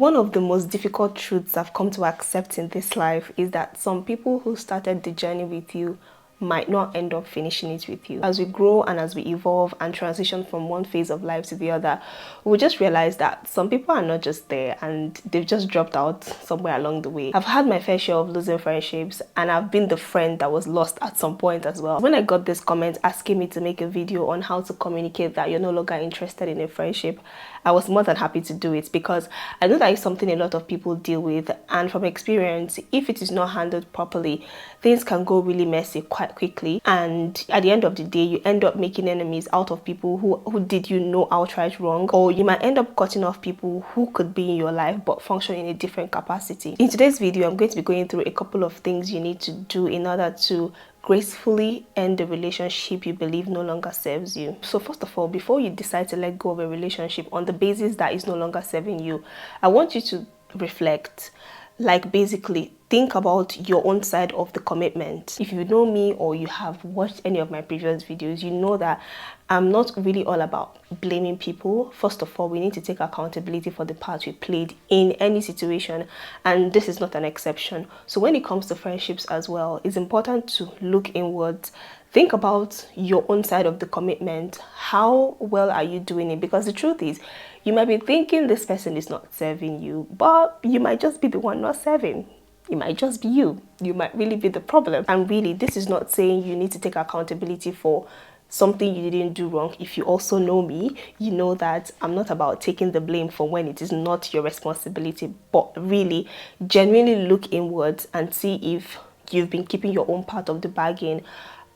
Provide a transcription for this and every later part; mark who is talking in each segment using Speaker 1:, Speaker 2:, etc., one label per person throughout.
Speaker 1: One of the most difficult truths I've come to accept in this life is that some people who started the journey with you might not end up finishing it with you. As we grow and as we evolve and transition from one phase of life to the other, we just realize that some people are not just there and they've just dropped out somewhere along the way. I've had my fair share of losing friendships, and I've been the friend that was lost at some point as well. When I got this comment asking me to make a video on how to communicate that you're no longer interested in a friendship, I was more than happy to do it, because I know that is something a lot of people deal with, and from experience, if it is not handled properly, things can go really messy quite quickly, and at the end of the day, you end up making enemies out of people who did you know outright wrong, or you might end up cutting off people who could be in your life but function in a different capacity. In today's video, I'm going to be going through a couple of things you need to do in order to gracefully end the relationship you believe no longer serves you. So first of all, before you decide to let go of a relationship on the basis that it's no longer serving you, I want you to reflect. Like, basically think about your own side of the commitment. If you know me or you have watched any of my previous videos, you know that I'm not really all about blaming people. First of all, we need to take accountability for the part we played in any situation, and this is not an exception. So when it comes to friendships as well, it's important to look inwards. Think about your own side of the commitment. How well are you doing it? Because the truth is, you might be thinking this person is not serving you, but you might just be the one not serving. It might just be you. You might really be the problem. And really, this is not saying you need to take accountability for something you didn't do wrong. If you also know me, you know that I'm not about taking the blame for when it is not your responsibility, but really genuinely look inwards and see if you've been keeping your own part of the bargain.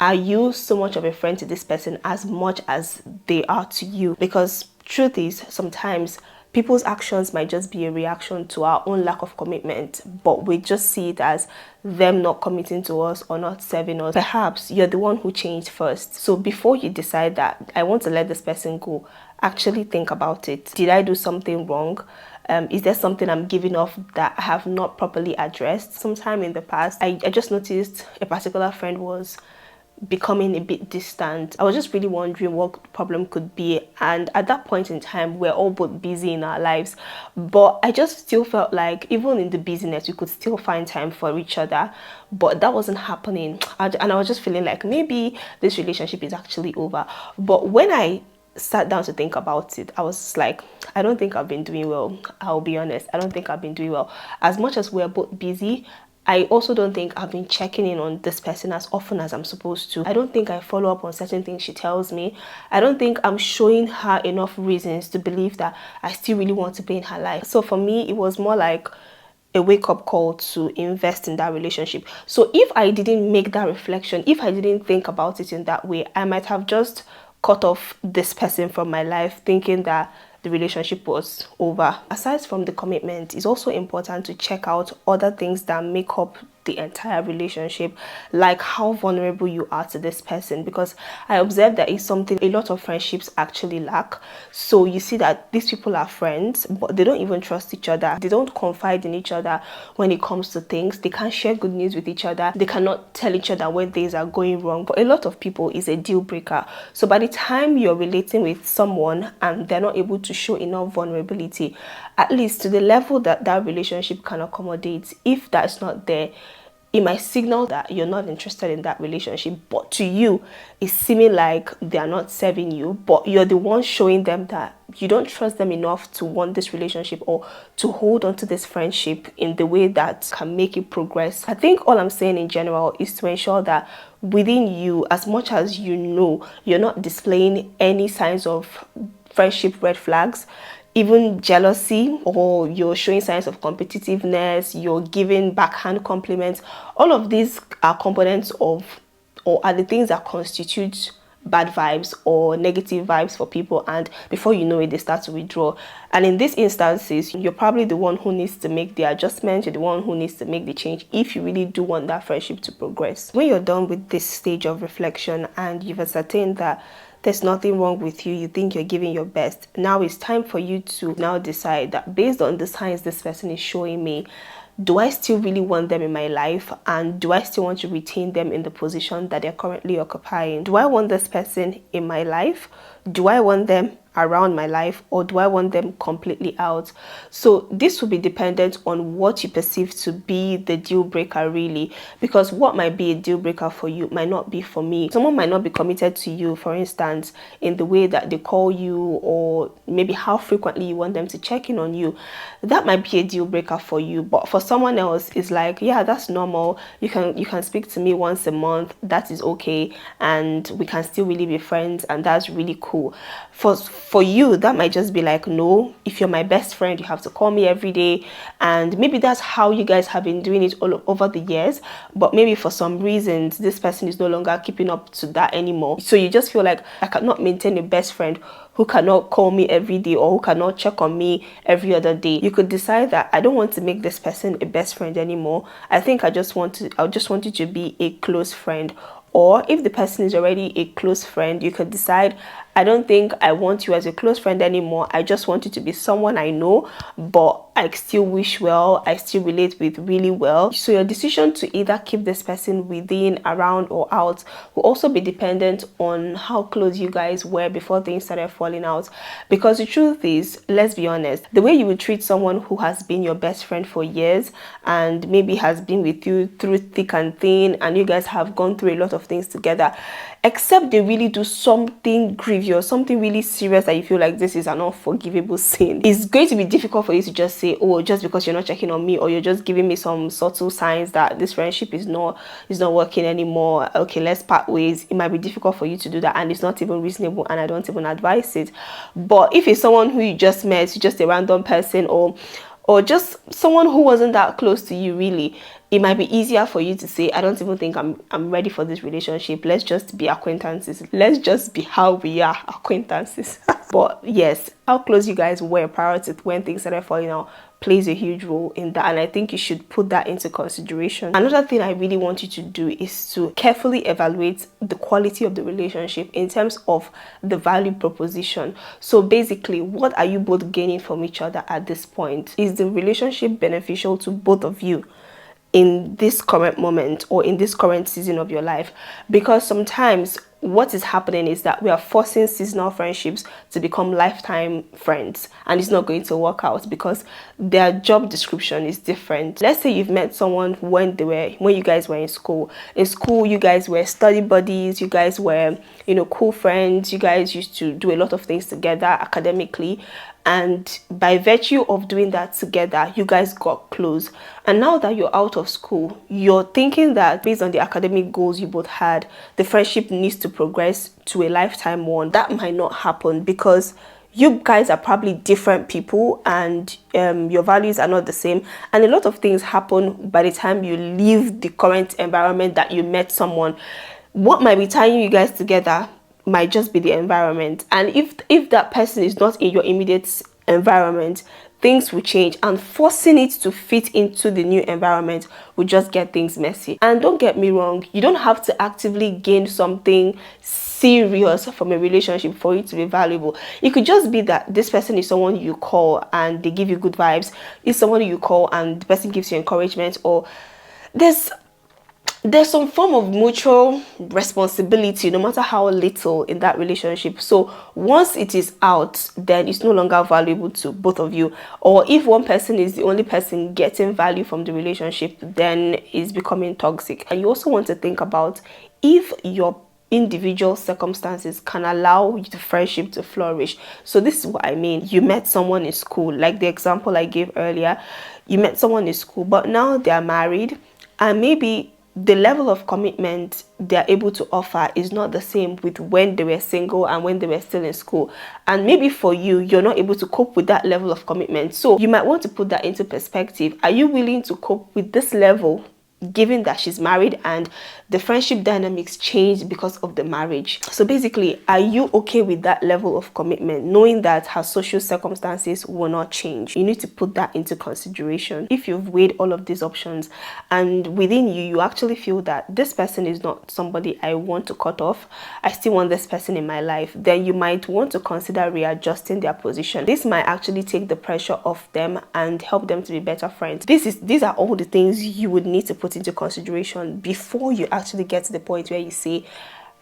Speaker 1: Are you so much of a friend to this person as much as they are to you? Because truth is, sometimes people's actions might just be a reaction to our own lack of commitment, but we just see it as them not committing to us or not serving us. Perhaps you're the one who changed first. So before you decide that I want to let this person go, actually think about it. Did I do something wrong? Is there something I'm giving off that I have not properly addressed? Sometime in the past, I just noticed a particular friend was becoming a bit distant. I was just really wondering what the problem could be, and at that point in time we're all both busy in our lives, but I just still felt like even in the busyness we could still find time for each other, but that wasn't happening. And I was just feeling like maybe this relationship is actually over. But when I sat down to think about it, I was like, I don't think I've been doing well. I'll be honest, I don't think I've been doing well. As much as we're both busy, I also don't think I've been checking in on this person as often as I'm supposed to. I don't think I follow up on certain things she tells me. I don't think I'm showing her enough reasons to believe that I still really want to be in her life. So for me, it was more like a wake-up call to invest in that relationship. So if I didn't make that reflection, if I didn't think about it in that way, I might have just cut off this person from my life thinking that the relationship was over. Aside from the commitment, it's also important to check out other things that make up the entire relationship, like how vulnerable you are to this person, because I observed that it's something a lot of friendships actually lack. So you see that these people are friends, but they don't even trust each other. They don't confide in each other when it comes to things. They can't share good news with each other. They cannot tell each other when things are going wrong. For a lot of people, it's a deal breaker. So by the time you're relating with someone and they're not able to show enough vulnerability, at least to the level that that relationship can accommodate, if that's not there, it might signal that you're not interested in that relationship, but to you, it's seeming like they are not serving you, but you're the one showing them that you don't trust them enough to want this relationship or to hold on to this friendship in the way that can make it progress. I think all I'm saying in general is to ensure that within you, as much as you know, you're not displaying any signs of friendship red flags, even jealousy, or you're showing signs of competitiveness, you're giving backhand compliments. All of these are components of, or are the things that constitute bad vibes or negative vibes for people, and before you know it, they start to withdraw. And in these instances, you're probably the one who needs to make the adjustment. You're the one who needs to make the change if you really do want that friendship to progress. When you're done with this stage of reflection and you've ascertained that there's nothing wrong with you, you think you're giving your best, now it's time for you to now decide that based on the signs this person is showing me, do I still really want them in my life, and do I still want to retain them in the position that they're currently occupying? Do I want this person in my life Do I want them around my life, or do I want them completely out? So this will be dependent on what you perceive to be the deal breaker, really, because what might be a deal breaker for you might not be for me. Someone might not be committed to you, for instance, in the way that they call you, or maybe how frequently you want them to check in on you. That might be a deal breaker for you, but for someone else, it's like, yeah, that's normal. You can speak to me once a month. That is okay, and we can still really be friends, and that's really cool. For you, that might just be like, no, if you're my best friend, you have to call me every day. And maybe that's how you guys have been doing it all over the years, but maybe for some reasons this person is no longer keeping up to that anymore. So you just feel like, I cannot maintain a best friend who cannot call me every day, or who cannot check on me every other day. You could decide that I don't want to make this person a best friend anymore. I think I just want you to be a close friend. Or if the person is already a close friend, you could decide, I don't think I want you as a close friend anymore. I just want you to be someone I know, but I still wish well, I still relate with really well. So your decision to either keep this person within, around, or out will also be dependent on how close you guys were before things started falling out. Because the truth is, let's be honest, the way you would treat someone who has been your best friend for years and maybe has been with you through thick and thin, and you guys have gone through a lot of things together, except they really do something grievous, something really serious that you feel like this is an unforgivable sin, it's going to be difficult for you to just say, oh, just because you're not checking on me, or you're just giving me some subtle signs that this friendship is not working anymore, okay, let's part ways. It might be difficult for you to do that, and it's not even reasonable, and I don't even advise it. But if it's someone who you just met, just a random person, or just someone who wasn't that close to you really, it might be easier for you to say, I don't even think I'm ready for this relationship. Let's just be acquaintances. Let's just be how we are, acquaintances. But yes, how close you guys were prior to when things started falling out plays a huge role in that, and I think you should put that into consideration. Another thing I really want you to do is to carefully evaluate the quality of the relationship in terms of the value proposition. So basically, what are you both gaining from each other at this point? Is the relationship beneficial to both of you in this current moment, or in this current season of your life? Because sometimes what is happening is that we are forcing seasonal friendships to become lifetime friends, and it's not going to work out because their job description is different. Let's say you've met someone when you guys were in school. In school, you guys were study buddies, you guys were, cool friends, you guys used to do a lot of things together academically, and by virtue of doing that together, you guys got close. And now that you're out of school, you're thinking that based on the academic goals you both had, the friendship needs to progress to a lifetime one. That might not happen because you guys are probably different people, and your values are not the same, and a lot of things happen by the time you leave the current environment that you met someone. What might be tying you guys together might just be the environment, and if that person is not in your immediate environment, things will change, and forcing it to fit into the new environment will just get things messy. And don't get me wrong, you don't have to actively gain something serious from a relationship for it to be valuable. It could just be that this person is someone you call and they give you good vibes, it's someone you call and the person gives you encouragement, or there's some form of mutual responsibility, no matter how little, in that relationship. So once it is out, then it's no longer valuable to both of you. Or if one person is the only person getting value from the relationship, then it's becoming toxic. And you also want to think about if your individual circumstances can allow the friendship to flourish. So this is what I mean. You met someone in school, like the example I gave earlier. You met someone in school, but now they are married, and maybe the level of commitment they're able to offer is not the same with when they were single and when they were still in school. And maybe for you, you're not able to cope with that level of commitment. So you might want to put that into perspective. Are you willing to cope with this level, given that she's married and the friendship dynamics change because of the marriage? So basically, are you okay with that level of commitment, knowing that her social circumstances will not change? You need to put that into consideration. If you've weighed all of these options and within you actually feel that this person is not somebody I want to cut off, I still want this person in my life, then you might want to consider readjusting their position. This might actually take the pressure off them and help them to be better friends. These are all the things you would need to put into consideration before you actually get to the point where you say,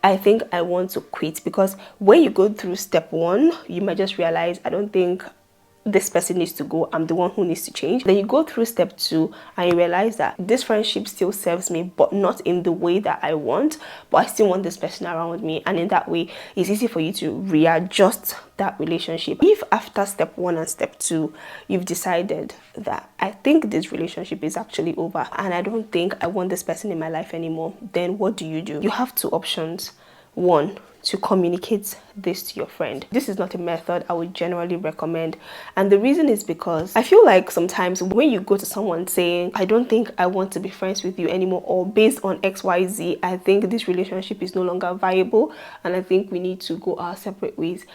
Speaker 1: I think I want to quit. Because when you go through step one, you might just realize, I don't think this person needs to go, I'm the one who needs to change. Then you go through step two and you realize that this friendship still serves me, but not in the way that I want, but I still want this person around me. And in that way, it's easy for you to readjust that relationship. If after step one and step two, you've decided that I think this relationship is actually over and I don't think I want this person in my life anymore, then what do? You have two options. One, to communicate this to your friend. This is not a method I would generally recommend, and the reason is because I feel like sometimes when you go to someone saying, I don't think I want to be friends with you anymore, or based on XYZ, I think this relationship is no longer viable and I think we need to go our separate ways,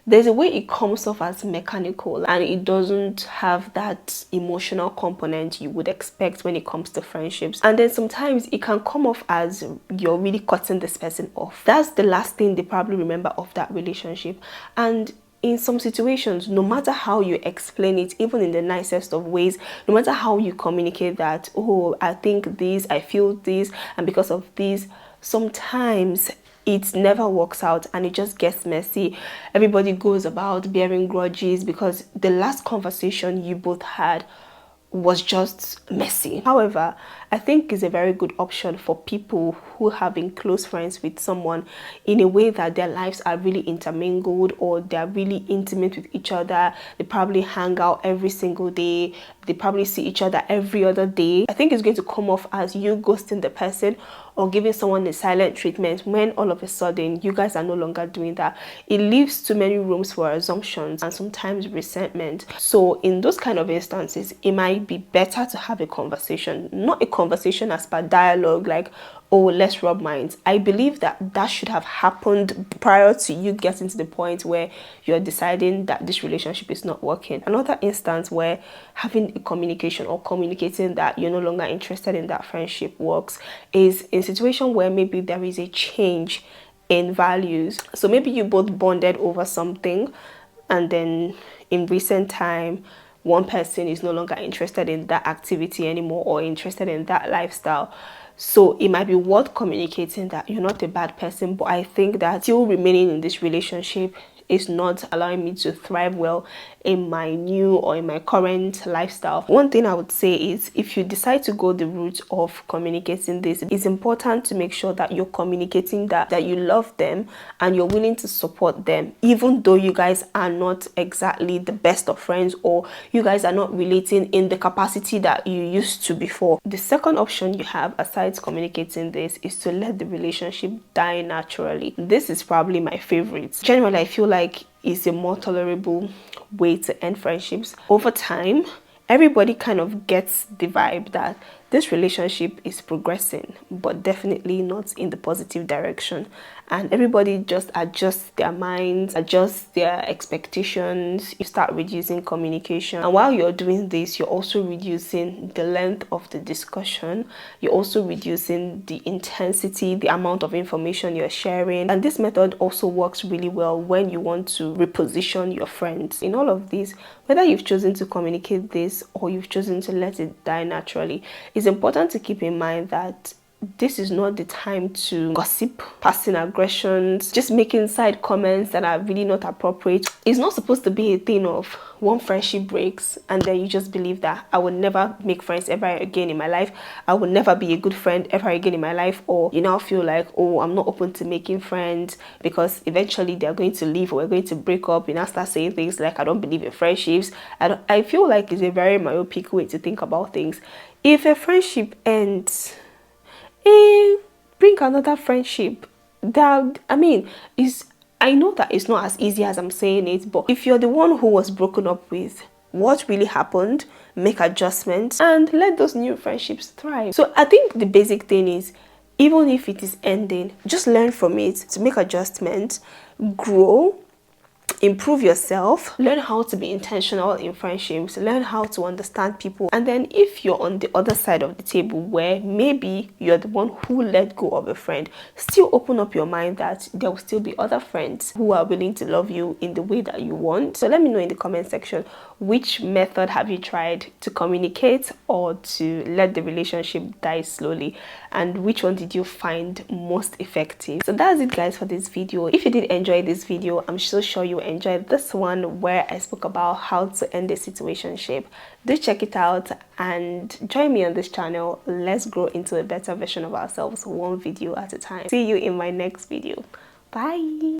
Speaker 1: there's a way it comes off as mechanical and it doesn't have that emotional component you would expect when it comes to friendships. And then sometimes it can come off as you're really cutting this person off. That's the last thing they probably remember of that relationship. And in some situations, no matter how you explain it, even in the nicest of ways, no matter how you communicate that, oh, I think this, I feel this, and because of this, sometimes it never works out and it just gets messy. Everybody goes about bearing grudges because the last conversation you both had was just messy. However, I think it's a very good option for people who have been close friends with someone in a way that their lives are really intermingled, or they're really intimate with each other. They probably hang out every single day. They probably see each other every other day. I think it's going to come off as you ghosting the person or giving someone a silent treatment when all of a sudden you guys are no longer doing that. It leaves too many rooms for assumptions and sometimes resentment. So in those kind of instances, it might be better to have a conversation, not a conversation as per dialogue, like, oh, let's rub minds. I believe that that should have happened prior to you getting to the point where you're deciding that this relationship is not working. Another instance where having a communication or communicating that you're no longer interested in that friendship works is in a situation where maybe there is a change in values. So maybe you both bonded over something, and then in recent time, one person is no longer interested in that activity anymore or interested in that lifestyle. So it might be worth communicating that you're not a bad person, but I think that still remaining in this relationship is not allowing me to thrive well in my new or in my current lifestyle. One thing I would say is, if you decide to go the route of communicating this, it's important to make sure that you're communicating that you love them and you're willing to support them, even though you guys are not exactly the best of friends, or you guys are not relating in the capacity that you used to before. The second option you have, aside communicating this, is to let the relationship die naturally. This is probably my favorite. Generally, I feel like it's a more tolerable way to end friendships. Over time, everybody kind of gets the vibe that this relationship is progressing, but definitely not in the positive direction. And everybody just adjusts their minds, adjusts their expectations. You start reducing communication. And while you're doing this, you're also reducing the length of the discussion. You're also reducing the intensity, the amount of information you're sharing. And this method also works really well when you want to reposition your friends. In all of this, whether you've chosen to communicate this or you've chosen to let it die naturally, it's important to keep in mind that this is not the time to gossip, passing aggressions, just making side comments that are really not appropriate. It's not supposed to be a thing of one friendship breaks and then you just believe that I will never make friends ever again in my life, I will never be a good friend ever again in my life, or you now feel like, oh, I'm not open to making friends because eventually they're going to leave or we're going to break up. You now start saying things like, I don't believe in friendships. I feel like it's a very myopic way to think about things. If a friendship ends, bring another friendship. That, I mean, I know that it's not as easy as I'm saying it, but if you're the one who was broken up with, what really happened, make adjustments and let those new friendships thrive. So I think the basic thing is, even if it is ending, just learn from it, to make adjustments, grow, improve yourself, learn how to be intentional in friendships, learn how to understand people. And then if you're on the other side of the table where maybe you're the one who let go of a friend, still open up your mind that there will still be other friends who are willing to love you in the way that you want. So let me know in the comment section, which method have you tried to communicate or to let the relationship die slowly, and which one did you find most effective? So that's it guys for this video. If you did enjoy this video, I'm so sure you enjoyed this one where I spoke about how to end a situationship. Do check it out and join me on this channel. Let's grow into a better version of ourselves, one video at a time. See you in my next video. Bye.